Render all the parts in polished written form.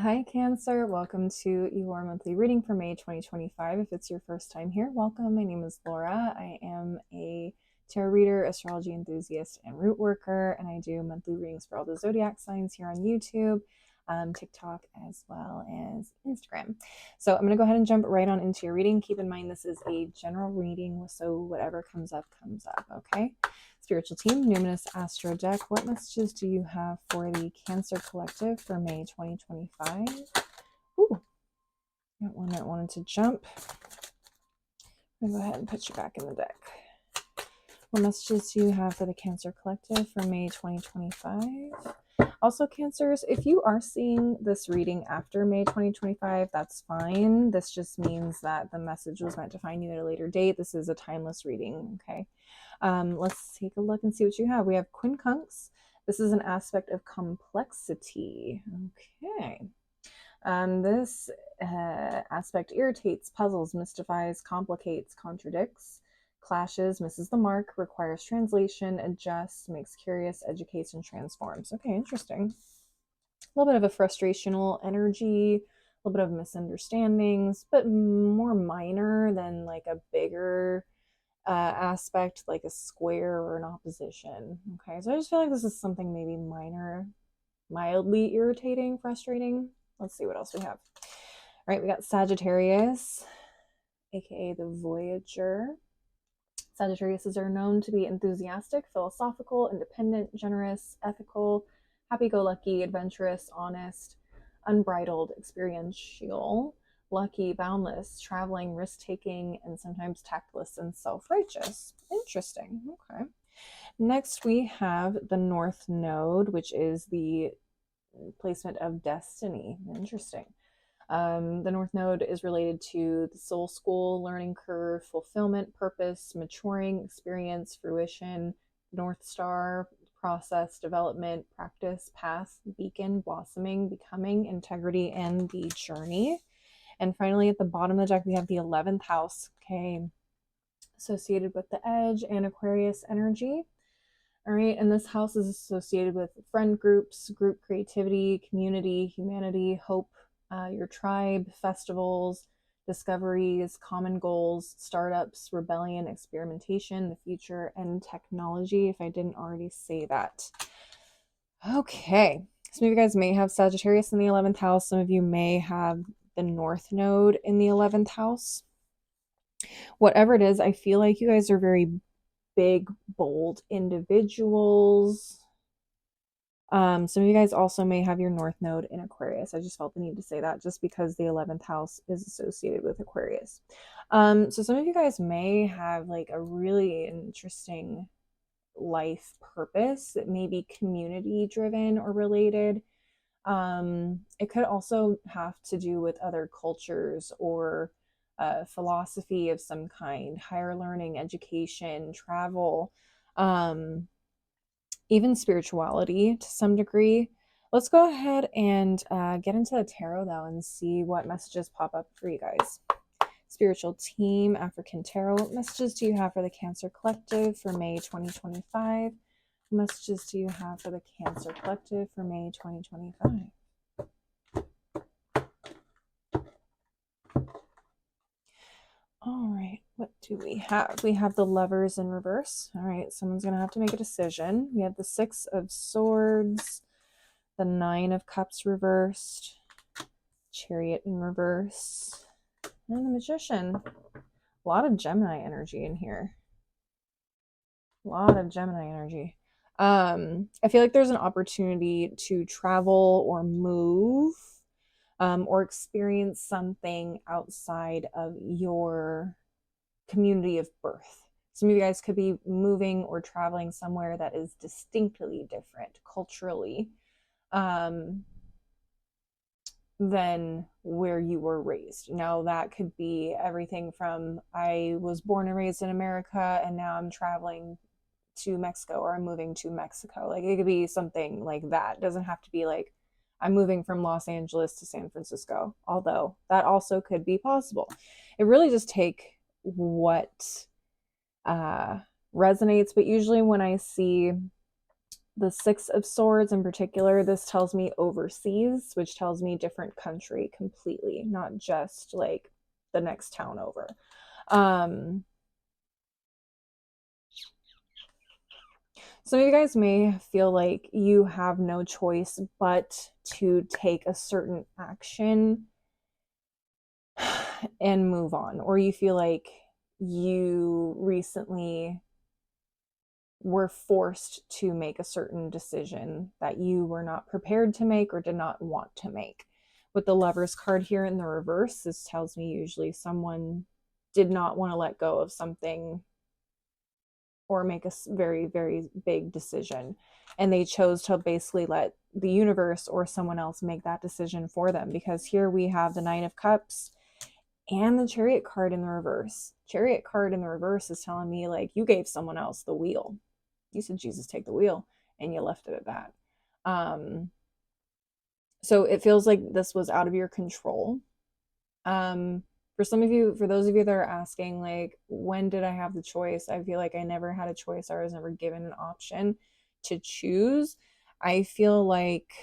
Hi, Cancer. Welcome to your monthly reading for May 2025. If it's your first time here, welcome. My name is Laura. I am a tarot reader, astrology enthusiast, and root worker, and I do monthly readings for all the zodiac signs here on YouTube, TikTok, as well as Instagram. So I'm going to go ahead and jump right on into your reading. Keep in mind this is a general reading, so whatever comes up, okay? Spiritual team, Numinous Astro deck. What messages do you have for the Cancer Collective for May 2025? Ooh, got one that wanted to jump. I'm going to go ahead and put you back in the deck. What messages do you have for the Cancer Collective for May 2025? Also, Cancers, if you are seeing this reading after May 2025, that's fine. This just means that the message was meant to find you at a later date. This is a timeless reading, okay? Let's take a look and see what you have. We have quincunx. This is an aspect of complexity. Okay. This aspect irritates, puzzles, mystifies, complicates, contradicts, clashes, misses the mark, requires translation, adjusts, makes curious, educates, and transforms. Okay, interesting. A little bit of a frustrational energy, a little bit of misunderstandings, but more minor than like a bigger aspect, like a square or an opposition. Okay, so I just feel like this is something maybe minor, mildly irritating, frustrating. Let's see what else we have. All right, we got Sagittarius, aka the Voyager. Sagittariuses are known to be enthusiastic, philosophical, independent, generous, ethical, happy-go-lucky, adventurous, honest, unbridled, experiential, lucky, boundless, traveling, risk-taking, and sometimes tactless and self-righteous. Interesting. Okay. Next, we have the North Node, which is the placement of destiny. Interesting. The North Node is related to the soul school, learning curve, fulfillment, purpose, maturing, experience, fruition, North Star, process, development, practice, path, beacon, blossoming, becoming, integrity, and the journey. And finally, at the bottom of the deck, we have the 11th house, okay, associated with the edge and Aquarius energy. All right, and this house is associated with friend groups, group creativity, community, humanity, hope, your tribe, festivals, discoveries, common goals, startups, rebellion, experimentation, the future, and technology, if I didn't already say that. Okay, some of you guys may have Sagittarius in the 11th house. Some of you may have the North Node in the 11th house. Whatever it is, I feel like you guys are very big, bold individuals. Some of you guys also may have your North Node in Aquarius. I just felt the need to say that just because the 11th house is associated with Aquarius. So some of you guys may have like a really interesting life purpose that may be community driven or related. It could also have to do with other cultures or philosophy of some kind, higher learning, education, travel, even spirituality to some degree. Let's go ahead and get into the tarot though and see what messages pop up for you guys. Spiritual team, African tarot. What messages do you have for the Cancer Collective for May 2025? What messages do you have for the Cancer Collective for May 2025? All right, what do we have? We have the Lovers in reverse. All right, someone's going to have to make a decision. We have the Six of Swords, the Nine of Cups reversed, Chariot in reverse, and the Magician. A lot of Gemini energy in here. A lot of Gemini energy. I feel like there's an opportunity to travel or move or experience something outside of your community of birth. Some of you guys could be moving or traveling somewhere that is distinctly different culturally than where you were raised. Now, that could be everything from I was born and raised in America and now I'm traveling to Mexico or I'm moving to Mexico. Like it could be something like that. It doesn't have to be like I'm moving from Los Angeles to San Francisco, although that also could be possible. It really just take what resonates, but usually when I see The Six of Swords in particular, this tells me overseas, which tells me different country completely, not just like the next town over. Some of you guys may feel like you have no choice but to take a certain action and move on, or you feel like you recently were forced to make a certain decision that you were not prepared to make or did not want to make. With the Lovers card here in the reverse, this tells me usually someone did not want to let go of something or make a very, very big decision. And they chose to basically let the universe or someone else make that decision for them. Because here we have the Nine of Cups and the Chariot card in the reverse. Chariot card in the reverse is telling me like you gave someone else the wheel. You said, Jesus, take the wheel, and you left it at that. So it feels like this was out of your control. For some of you, for those of you that are asking, like, when did I have the choice? I feel like I never had a choice. I was never given an option to choose. I feel like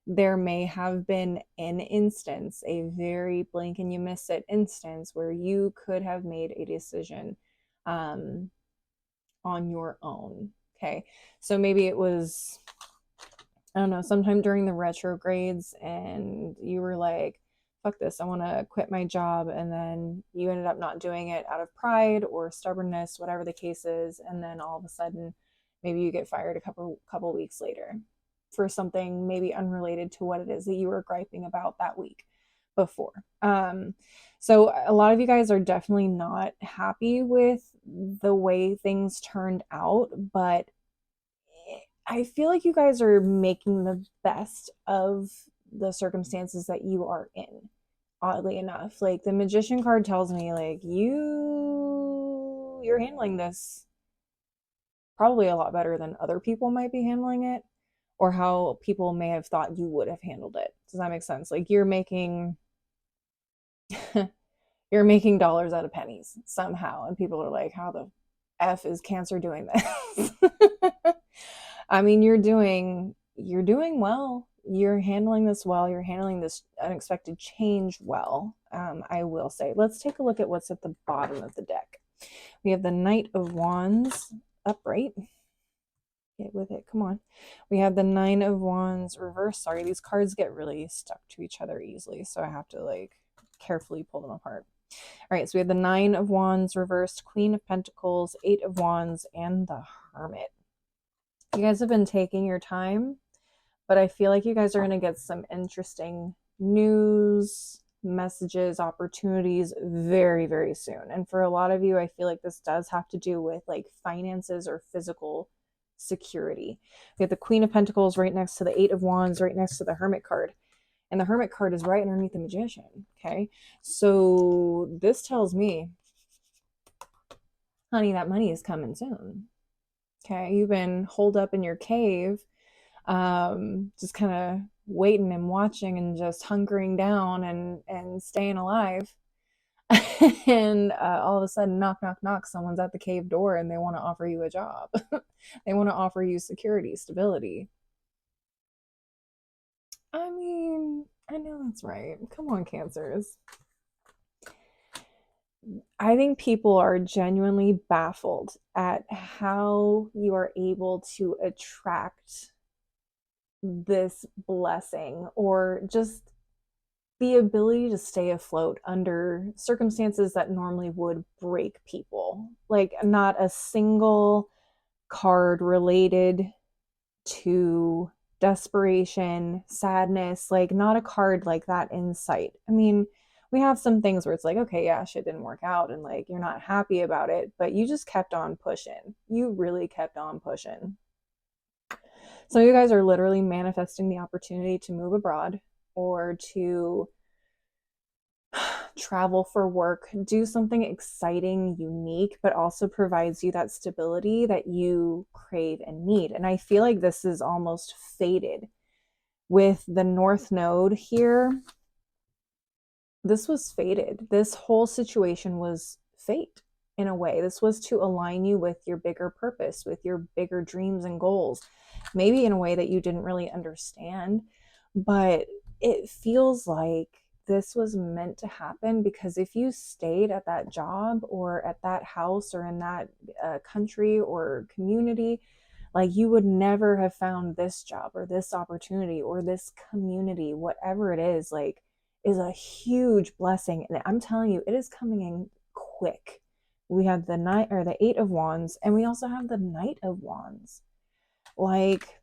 there may have been an instance, a very blink and you miss it instance, where you could have made a decision on your own. Okay. So maybe it was, I don't know, sometime during the retrogrades and you were like, fuck this, I want to quit my job. And then you ended up not doing it out of pride or stubbornness, whatever the case is. And then all of a sudden, maybe you get fired a couple weeks later for something maybe unrelated to what it is that you were griping about that week before. So a lot of you guys are definitely not happy with the way things turned out, but I feel like you guys are making the best of the circumstances that you are in. Oddly enough, like the Magician card tells me like you're handling this probably a lot better than other people might be handling it, or how people may have thought you would have handled it. Does that make sense? Like you're making you're making dollars out of pennies somehow, and people are like, how the F is Cancer doing this? I mean, you're doing well. You're handling this well. You're handling this unexpected change well. I will say. Let's take a look at what's at the bottom of the deck. We have the Knight of Wands upright. Get with it. Come on. We have the Nine of Wands reversed. Sorry, these cards get really stuck to each other easily, so I have to like carefully pull them apart. All right, so we have the Nine of Wands reversed, Queen of Pentacles, Eight of Wands, and the Hermit. You guys have been taking your time, but I feel like you guys are going to get some interesting news, messages, opportunities very, very soon. And for a lot of you, I feel like this does have to do with like finances or physical security. We have the Queen of Pentacles right next to the Eight of Wands, right next to the Hermit card. And the Hermit card is right underneath the Magician. Okay. So this tells me, honey, that money is coming soon. Okay. You've been holed up in your cave, just kind of waiting and watching and just hunkering down and staying alive. And all of a sudden, knock, knock, knock, someone's at the cave door and they want to offer you a job. They want to offer you security, stability. I mean, I know that's right. Come on, Cancers. I think people are genuinely baffled at how you are able to attract this blessing or just the ability to stay afloat under circumstances that normally would break people. Like, not a single card related to desperation, sadness, like, not a card like that in sight. I mean, we have some things where it's like, okay, yeah, shit didn't work out and like you're not happy about it, but you just kept on pushing. You really kept on pushing. Some of you guys are literally manifesting the opportunity to move abroad or to travel for work, do something exciting, unique, but also provides you that stability that you crave and need. And I feel like this is almost fated with the North Node here. This was fated. This whole situation was fate. in a way. This was to align you with your bigger purpose, with your bigger dreams and goals, maybe in a way that you didn't really understand. But it feels like this was meant to happen, because if you stayed at that job or at that house or in that country or community, like, you would never have found this job or this opportunity or this community, whatever it is, like, is a huge blessing. And I'm telling you, it is coming in quick. We have the Knight, or the Eight of Wands, and we also have the Knight of Wands. Like,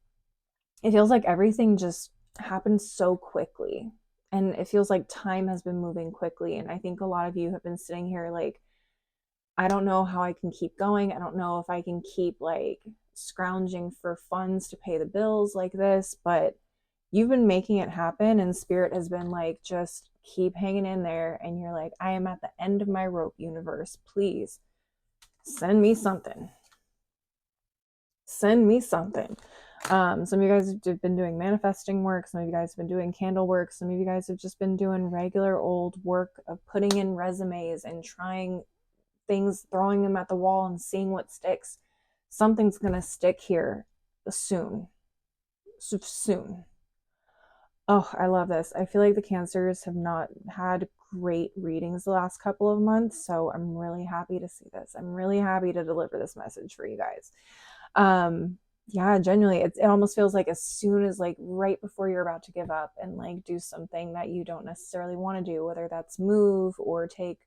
it feels like everything just happens so quickly. And it feels like time has been moving quickly. And I think a lot of you have been sitting here like, I don't know how I can keep going. I don't know if I can keep like scrounging for funds to pay the bills like this, but you've been making it happen, and spirit has been like, just keep hanging in there. And you're like, I am at the end of my rope, universe. Please send me something. Send me something. Some of you guys have been doing manifesting work. Some of you guys have been doing candle work. Some of you guys have just been doing regular old work of putting in resumes and trying things, throwing them at the wall and seeing what sticks. Something's going to stick here soon. Soon. Oh, I love this. I feel like the Cancers have not had great readings the last couple of months, so I'm really happy to see this. I'm really happy to deliver this message for you guys. Yeah, genuinely, it almost feels like as soon as, like, right before you're about to give up and like do something that you don't necessarily want to do, whether that's move or take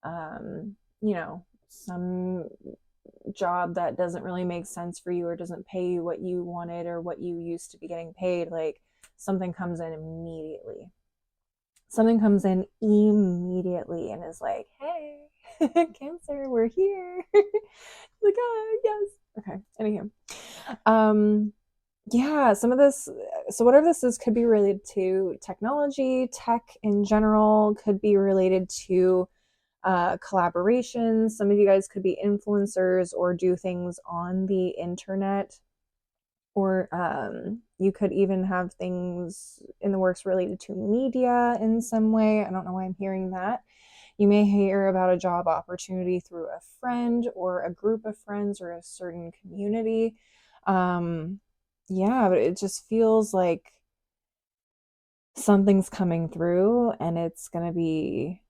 some job that doesn't really make sense for you or doesn't pay you what you wanted or what you used to be getting paid, like, something comes in immediately. Something comes in immediately and is like, hey, Cancer, we're here. Like, oh, yes. Okay, anywho. Yeah, some of this, so whatever this is, could be related to technology, tech in general, could be related to collaborations. Some of you guys could be influencers or do things on the internet, or you could even have things in the works related to media in some way. I don't know why I'm hearing that. You may hear about a job opportunity through a friend or a group of friends or a certain community. Yeah, but it just feels like something's coming through, and it's going to be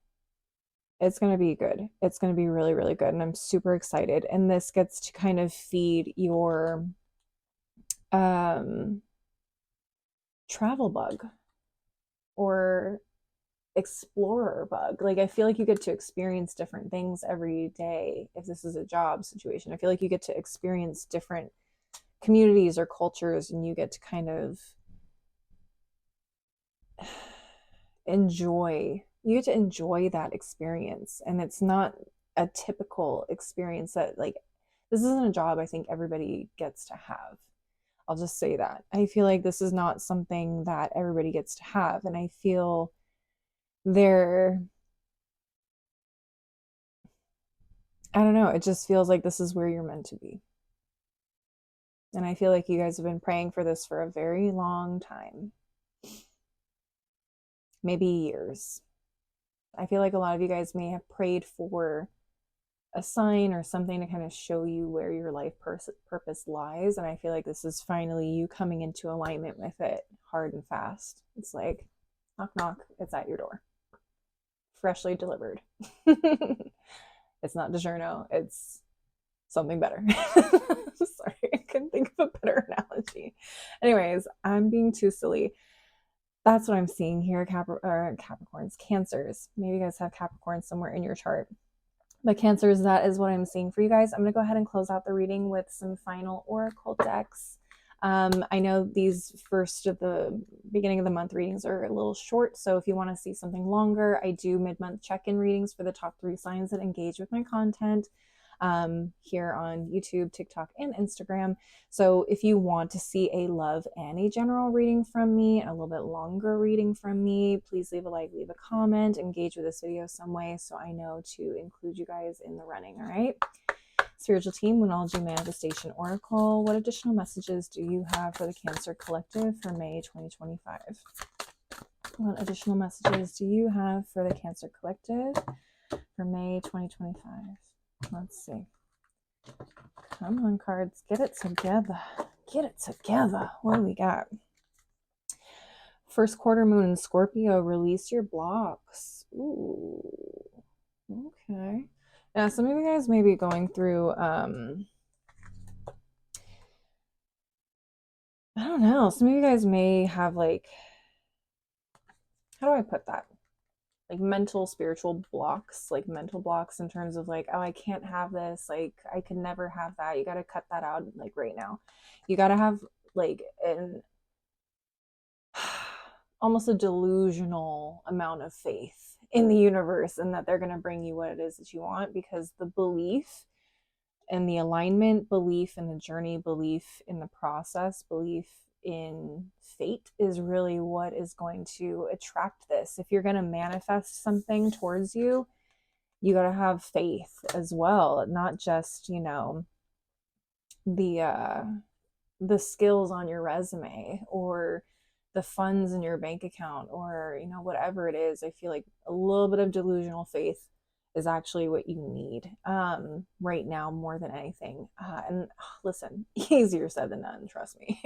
good. It's going to be really, really good. And I'm super excited. And this gets to kind of feed your travel bug or explorer bug. Like, I feel like you get to experience different things every day. If this is a job situation, I feel like you get to experience different communities or cultures, and you get to kind of enjoy that experience. And it's not a typical experience that, like, this isn't a job I think everybody gets to have. I'll just say that. I feel like this is not something that everybody gets to have. And I feel I don't know, it just feels like this is where you're meant to be. And I feel like you guys have been praying for this for a very long time. Maybe years. I feel like a lot of you guys may have prayed for a sign or something to kind of show you where your life purpose lies. And I feel like this is finally you coming into alignment with it hard and fast. It's like, knock, knock, it's at your door. Freshly delivered. It's not DiGiorno, it's something better. Sorry, I couldn't think of a better analogy. Anyways, I'm being too silly. That's what I'm seeing here, Capricorns, Cancers. Maybe you guys have Capricorn somewhere in your chart. But Cancers, that is what I'm seeing for you guys. I'm going to go ahead and close out the reading with some final oracle decks. I know these first of the beginning of the month readings are a little short, so if you want to see something longer, I do mid-month check-in readings for the top 3 signs that engage with my content here on YouTube, TikTok, and Instagram. So if you want to see a love and a general reading from me, and a little bit longer reading from me, please leave a like, leave a comment, engage with this video some way so I know to include you guys in the running, all right? Spiritual team, Winology Manifestation Oracle, what additional messages do you have for the Cancer Collective for May 2025? What additional messages do you have for the Cancer Collective for May 2025? Let's see. Come on, cards. Get it together. Get it together. What do we got? First quarter moon in Scorpio. Release your blocks. Ooh. Okay. Yeah, some of you guys may be going through, I don't know. Some of you guys may have like, how do I put that? Like mental, spiritual blocks, like mental blocks in terms of like, oh, I can't have this. Like, I could never have that. You got to cut that out like right now. You got to have like an almost a delusional amount of faith in the universe and that they're going to bring you what it is that you want, because the belief and the alignment, belief in the journey, belief in the process, belief in fate is really what is going to attract this. If you're going to manifest something towards you, you got to have faith as well, not just, you know, the skills on your resume or the funds in your bank account or, you know, whatever it is. I feel like a little bit of delusional faith is actually what you need right now more than anything. And listen, easier said than done, trust me.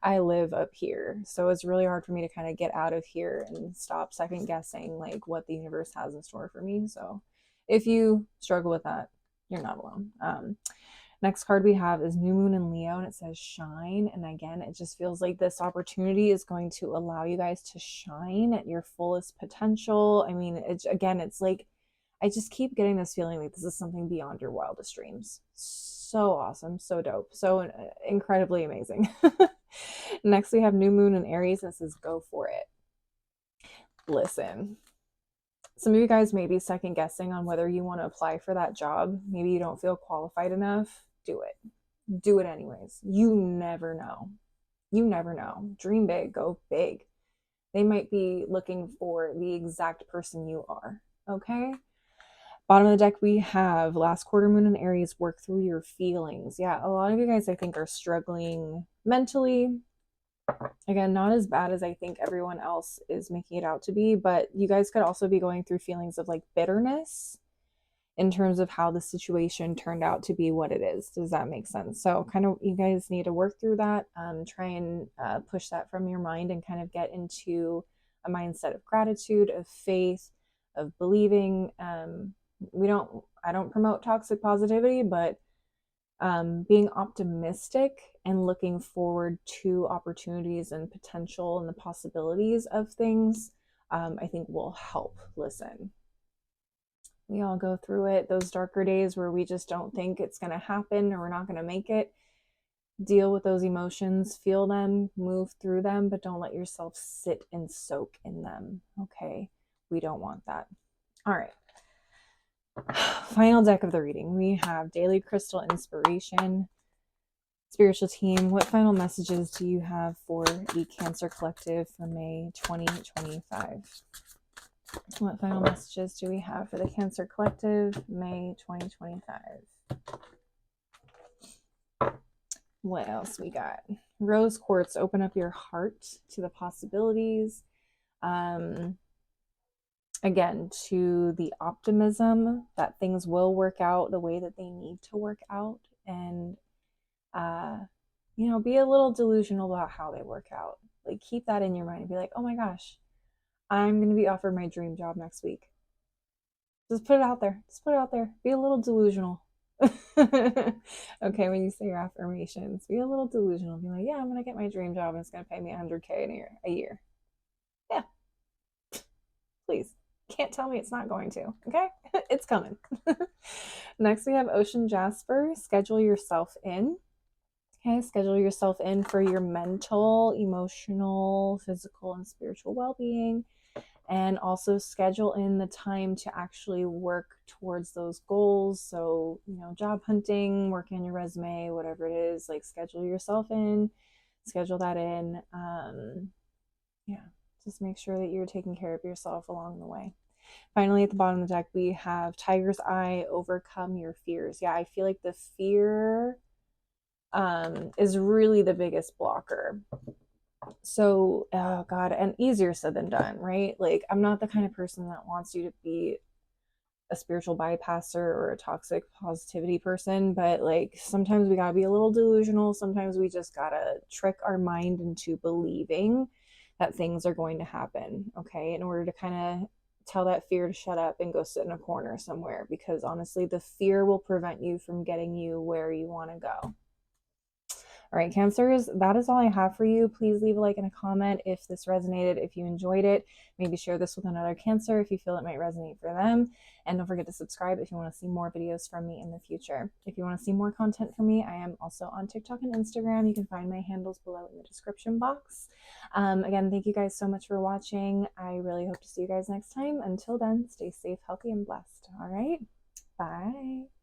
I live up here, so it's really hard for me to kind of get out of here and stop second guessing like what the universe has in store for me. So if you struggle with that, you're not alone. Next card we have is New Moon in Leo, and it says shine. And again, it just feels like this opportunity is going to allow you guys to shine at your fullest potential. I mean, it's like, I just keep getting this feeling like this is something beyond your wildest dreams. So awesome, so dope, so incredibly amazing. Next, we have New Moon in Aries, and it says go for it. Listen, some of you guys may be second guessing on whether you want to apply for that job. Maybe you don't feel qualified enough. Do it. Do it anyways. You never know. You never know. Dream big, go big. They might be looking for the exact person you are. Okay? Bottom of the deck, we have last quarter moon in Aries, work through your feelings. Yeah, a lot of you guys, I think, are struggling mentally. Again, not as bad as I think everyone else is making it out to be, but you guys could also be going through feelings of like bitterness in terms of how the situation turned out to be what it is. Does that make sense? So kind of, you guys need to work through that. Try and push that from your mind and kind of get into a mindset of gratitude, of faith, of believing. I don't promote toxic positivity, but being optimistic and looking forward to opportunities and potential and the possibilities of things, I think will help. Listen, we all go through it. Those darker days where we just don't think it's going to happen or we're not going to make it. Deal with those emotions, feel them, move through them, but don't let yourself sit and soak in them. Okay? We don't want that. All right. Final deck of the reading. We have Daily Crystal Inspiration. Spiritual team, what final messages do you have for the Cancer Collective for May 2025? What final messages do we have for the Cancer Collective, May 2025? What else we got? Rose Quartz, open up your heart to the possibilities. Again, to the optimism that things will work out the way that they need to work out. And, you know, be a little delusional about how they work out. Like, keep that in your mind and be like, oh my gosh, I'm going to be offered my dream job next week. Just put it out there. Just put it out there. Be a little delusional. Okay, when you say your affirmations, be a little delusional. Be like, yeah, I'm going to get my dream job and it's going to pay me $100K a year. Yeah. Please. Can't tell me it's not going to. Okay? It's coming. Next, we have Ocean Jasper. Schedule yourself in. Okay, schedule yourself in for your mental, emotional, physical, and spiritual well-being. And also schedule in the time to actually work towards those goals. So, you know, job hunting, working on your resume, whatever it is, like schedule yourself in, schedule that in. Yeah, just make sure that you're taking care of yourself along the way. Finally, at the bottom of the deck, we have Tiger's Eye, overcome your fears. Yeah, I feel like the fear is really the biggest blocker. So, oh God, and easier said than done, right? Like, I'm not the kind of person that wants you to be a spiritual bypasser or a toxic positivity person, but like sometimes we gotta be a little delusional. Sometimes we just gotta trick our mind into believing that things are going to happen, okay, in order to kind of tell that fear to shut up and go sit in a corner somewhere, because honestly, the fear will prevent you from getting you where you want to go. All right, Cancers, that is all I have for you. Please leave a like and a comment if this resonated, if you enjoyed it. Maybe share this with another Cancer if you feel it might resonate for them. And don't forget to subscribe if you want to see more videos from me in the future. If you want to see more content from me, I am also on TikTok and Instagram. You can find my handles below in the description box. Again, thank you guys so much for watching. I really hope to see you guys next time. Until then, stay safe, healthy, and blessed. All right, bye.